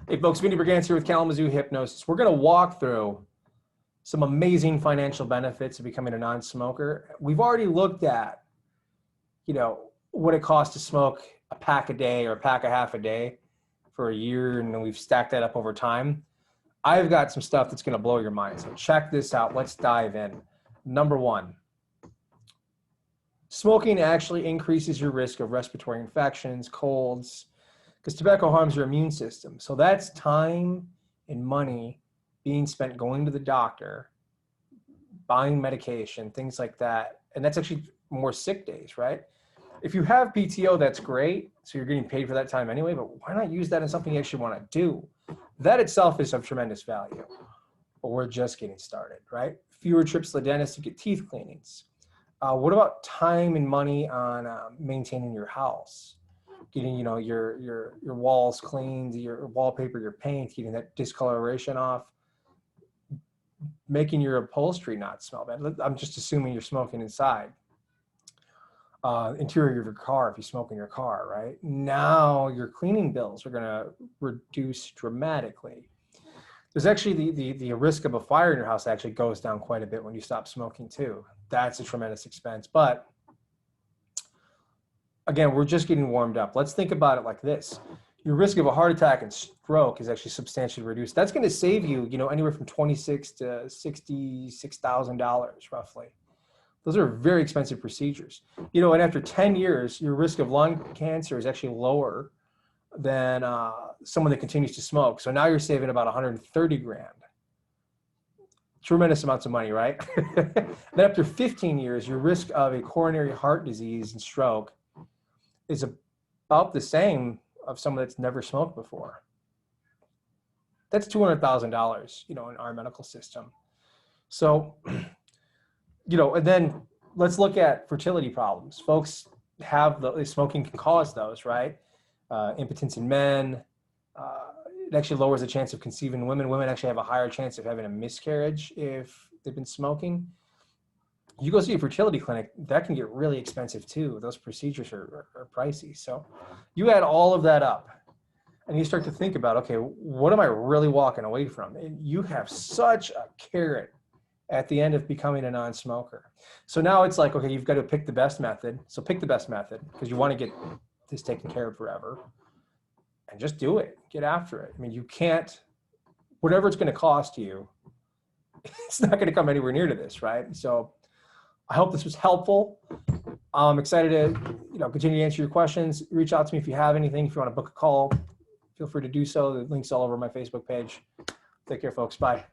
Hey folks, Vinny Brigance here with Kalamazoo Hypnosis. We're going to walk through some amazing financial benefits of becoming a non-smoker. We've already looked at, what it costs to smoke a pack a day or a pack a half a day for a year, and then we've stacked that up over time. I've got some stuff that's going to blow your mind. So check this out. Let's dive in. Number one, smoking actually increases your risk of respiratory infections, colds, because tobacco harms your immune system. So that's time and money being spent going to the doctor, buying medication, things like that. And that's actually more sick days, right? If you have PTO, that's great. So you're getting paid for that time anyway, but why not use that in something you actually want to do? That itself is of tremendous value, but we're just getting started, right? Fewer trips to the dentist to get teeth cleanings. What about time and money on maintaining your house? Getting, your walls cleaned, your wallpaper, your paint, getting that discoloration off, making your upholstery not smell bad. I'm just assuming you're smoking inside. Interior of your car, if you smoke in your car, right? Now your cleaning bills are gonna reduce dramatically. There's actually the risk of a fire in your house actually goes down quite a bit when you stop smoking too. That's a tremendous expense, but again, we're just getting warmed up. Let's think about it like this. Your risk of a heart attack and stroke is actually substantially reduced. That's going to save you, anywhere from $26,000 to $66,000 roughly. Those are very expensive procedures. And after 10 years, your risk of lung cancer is actually lower than someone that continues to smoke. So now you're saving about 130 grand. Tremendous amounts of money, right? Then after 15 years, your risk of a coronary heart disease and stroke is about the same of someone that's never smoked before. That's $200,000, in our medical system. So, and then let's look at fertility problems. Folks have smoking can cause those, right? Impotence in men. It actually lowers the chance of conceiving in women. Women actually have a higher chance of having a miscarriage if they've been smoking. You go see a fertility clinic, that can get really expensive too. Those procedures are pricey. So you add all of that up and you start to think about, okay, what am I really walking away from? And you have such a carrot at the end of becoming a non-smoker. So now it's like, okay, you've got to pick the best method. So pick the best method because you want to get this taken care of forever and just do it, get after it. I mean, you can't, whatever it's going to cost you, it's not going to come anywhere near to this, right? So I hope this was helpful. I'm excited to continue to answer your questions. Reach out to me if you have anything. If you want to book a call, feel free to do so. The link's all over my Facebook page. Take care, folks. Bye.